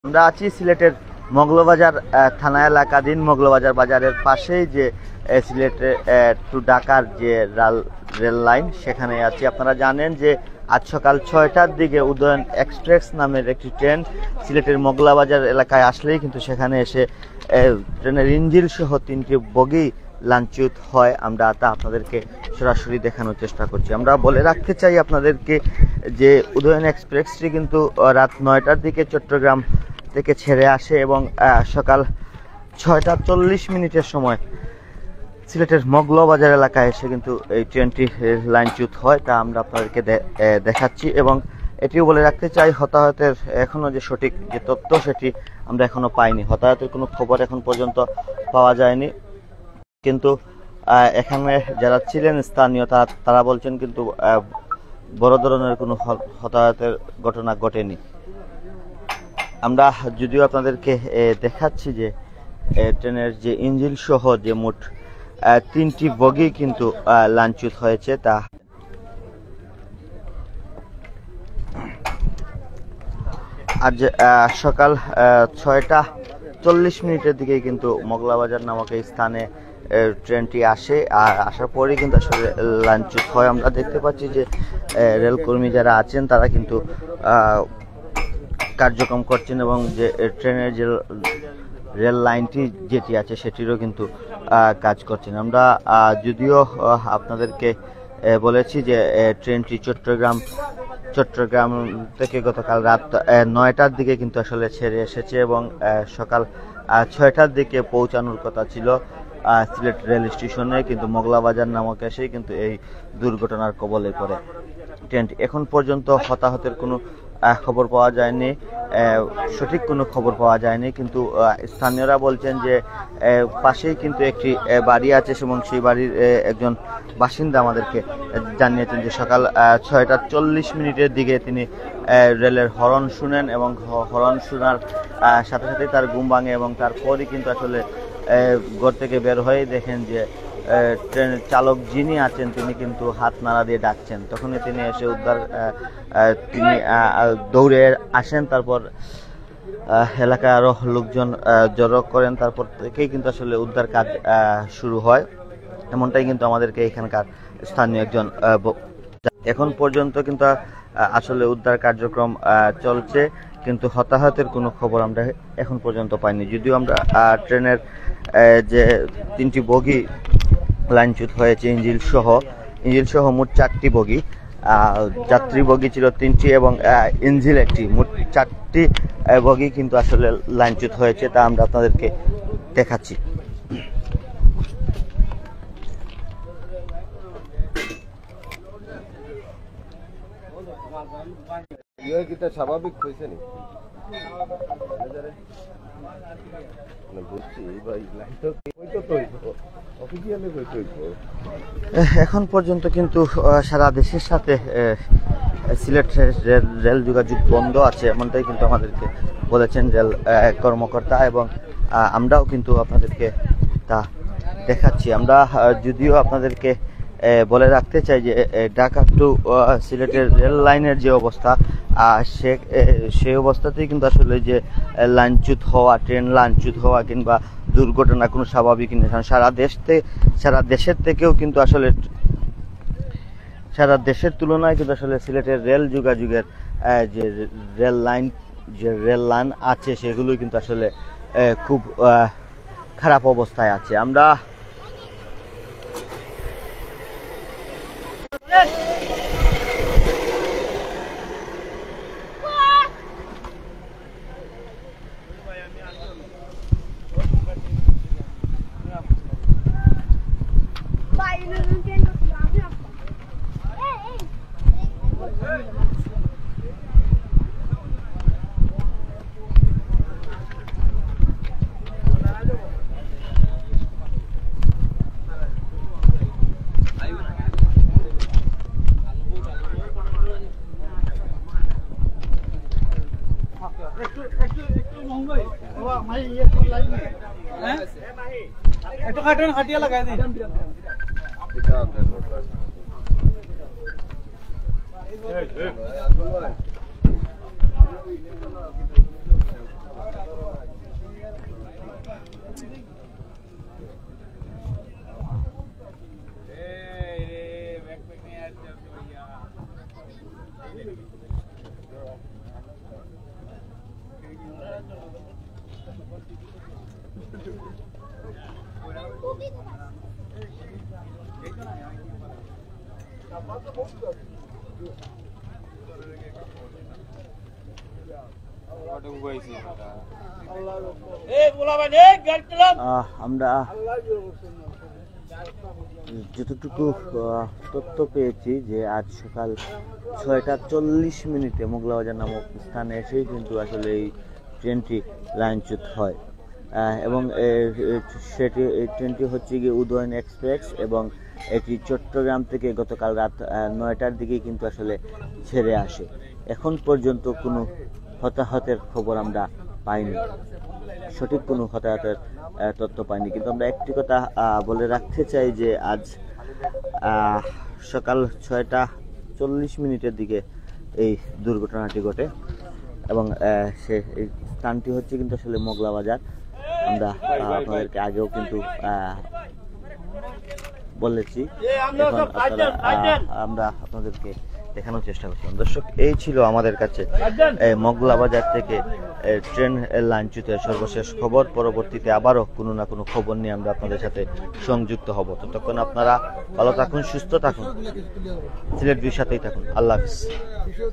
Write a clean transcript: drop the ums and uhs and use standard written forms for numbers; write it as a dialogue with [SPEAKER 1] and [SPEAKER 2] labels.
[SPEAKER 1] আমরা আছি সিলেটের মগলবাজার থানা এলাকাধীন মগলবাজার বাজারের পাশেই যে সিলেটে টু ঢাকার যে রেল লাইন সেখানে আছি। আপনারা জানেন যে আজ সকাল 6টার দিকে উদয়ন এক্সপ্রেস নামের একটি ট্রেন সিলেটের মগলবাজার এলাকায় আসলেই কিন্তু সেখানে এসে ট্রেনের ইঞ্জিন সহ 3টি বগি লাঞ্ছিত হয়। আমরা তা আপনাদেরকে সরাসরি দেখানোর চেষ্টা করছি। আমরা বলে রাখতে চাই আপনাদেরকে যে উদয়ন এক্সপ্রেসটি কিন্তু রাত 9টার দিকে চট্টগ্রাম থেকে ছেড়ে আসে এবং সকাল 6:40 সময় সিলেটের মগলবাজার এলাকায় এসে কিন্তু এই ট্রেনটি লাইনচ্যুত হয়, তা আমরা আপনাদেরকে দেখাচ্ছি। এবং এটিও বলে রাখতে চাই হতাহতের এখনও যে সঠিক যে তথ্য সেটি আমরা এখনো পাইনি। হতাহতের কোনো খবর এখন পর্যন্ত পাওয়া যায়নি, কিন্তু এখানে যারা ছিলেন স্থানীয় তারা বলছেন কিন্তু বড় ধরনের কোনো হতাহতের ঘটনা ঘটেনি। আমরা যদিও আপনাদেরকে দেখাচ্ছি যে ট্রেনের যে ইঞ্জিন সহ যে মোট 3টি বগি কিন্তু লাঞ্ছিত হয়েছে। তা আজ সকাল 6:40 দিকে কিন্তু মগলবাজার নামক এই স্থানে ট্রেনটি আসে, আর আসার পরেই কিন্তু আসলে লাঞ্ছিত হয়। আমরা দেখতে পাচ্ছি যে রেলকর্মী যারা আছেন তারা কিন্তু কার্যক্রম করছেন এবং যে ট্রেনের যে রেল লাইনটি যেটি আছে সেটিরও কিন্তু কাজ করছেন। আমরা যদিও আপনাদেরকে বলেছি যে ট্রেনটি চট্টগ্রাম থেকে গতকাল রাত 9টার দিকে কিন্তু আসলে ছেড়ে এসেছে এবং সকাল 6টার দিকে পৌঁছানোর কথা ছিল সিলেট রেল স্টেশনে, কিন্তু মগলবাজার নামক এসেই কিন্তু এই দুর্ঘটনার কবলে পড়ে ট্রেনটি। এখন পর্যন্ত হতাহতের কোনো খবর পাওয়া যায়নি, সঠিক কোনো খবর পাওয়া যায়নি, কিন্তু স্থানীয়রা বলছেন যে পাশেই কিন্তু একটি বাড়ি আছে এবং সেই বাড়ির একজন বাসিন্দা আমাদেরকে জানিয়েছেন যে সকাল 6:40 দিকে তিনি রেলের হর্ন শুনেন এবং হর্ন শোনার সাথে সাথেই তার ঘুম ভাঙে এবং তারপরই কিন্তু আসলে ঘর থেকে বের হয়ে দেখেন যে ট্রেনের চালক যিনি আছেন তিনি কিন্তু হাত নাড়া দিয়ে ডাকছেন। তখনই তিনি এসে তিনি দৌড়ে আসেন। তারপর এলাকায় আরো লোকজন জড়ো করেন, তারপর থেকেই কিন্তু আসলে উদ্ধার কাজ শুরু হয়। এমনটাই কিন্তু আমাদেরকে এখানকার স্থানীয় একজন এখন পর্যন্ত কিন্তু আসলে উদ্ধার কার্যক্রম চলছে, কিন্তু হতাহতের কোনো খবর আমরা এখন পর্যন্ত পাইনি। যদিও আমরা ট্রেনের যে 3টি বগি লাইনচ্যুত হয়েছে ইঞ্জিন সহ মোট 4টি বগি, যাত্রী বগি ছিল 3টি এবং ইঞ্জিন একটি, মোট 4টি বগি কিন্তু আসলে লাইনচ্যুত হয়েছে, তা আমরা আপনাদেরকে দেখাচ্ছি।
[SPEAKER 2] স্বাভাবিক হয়েছে নি
[SPEAKER 1] এখন পর্যন্ত কিন্তু সারা দেশের সাথে সিলেট রেল যোগাযোগ বন্ধ আছে, এমনটাই কিন্তু আমাদেরকে বলেছেন রেল কর্মকর্তা এবং আমরাও কিন্তু আপনাদেরকে তা দেখাচ্ছি। আমরা যদিও আপনাদেরকে বলে রাখতে চাই যে ঢাকা টু সিলেটের রেল লাইনের যে অবস্থা সেই অবস্থাতেই কিন্তু আসলে যে ট্রেন লাইনচ্যুত হওয়া কিংবা দুর্ঘটনা কোনো স্বাভাবিক নেই। সারা দেশের থেকেও কিন্তু আসলে সারা দেশের তুলনায় কিন্তু আসলে সিলেটের রেল যোগাযোগের যে রেল লাইন আছে সেগুলো কিন্তু আসলে খুব খারাপ অবস্থায় আছে। আমরা
[SPEAKER 3] একটু খাটিয়ে লাগাই দিই।
[SPEAKER 1] আমরা যতটুকু তথ্য পেয়েছি যে আজ সকাল 6:40 মোগলাবাজার নামক স্থানে এসেই কিন্তু আসলে এই ট্রেনটি লাইনচ্যুত হয় এবং এই ট্রেনটি হচ্ছে গিয়ে উদয়ন এক্সপ্রেস এবং এটি চট্টগ্রাম থেকে গতকাল রাত 9টার দিকে কিন্তু আসলে ছেড়ে আসে। এখন পর্যন্ত কোনো হতাহতের খবর আমরা পাইনি, সঠিক কোনো হতাহতের তথ্য পাইনি। কিন্তু আমরা একটি কথা বলে রাখতে চাই যে আজ সকাল 6:40 দিকে এই দুর্ঘটনাটি ঘটে এবং এই স্থানটি হচ্ছে কিন্তু আসলে মোগলাবাজার। আমরা আপনাদেরকে আগেও কিন্তু বলেছি, এখন আমরা আপনাদেরকে দেখানোর চেষ্টা করছিলাম। দর্শক, এই ছিল আমাদের কাছে মোগলাবাজার থেকে ট্রেন লাইনচ্যুতের সর্বশেষ খবর। পরবর্তীতে আবারও কোনো না কোনো খবর নিয়ে আমরা আপনাদের সাথে সংযুক্ত হব। ততক্ষণ আপনারা ভালো থাকুন, সুস্থ থাকুন, সিলেট ভিউর সাথেই থাকুন। আল্লাহ হাফিজ।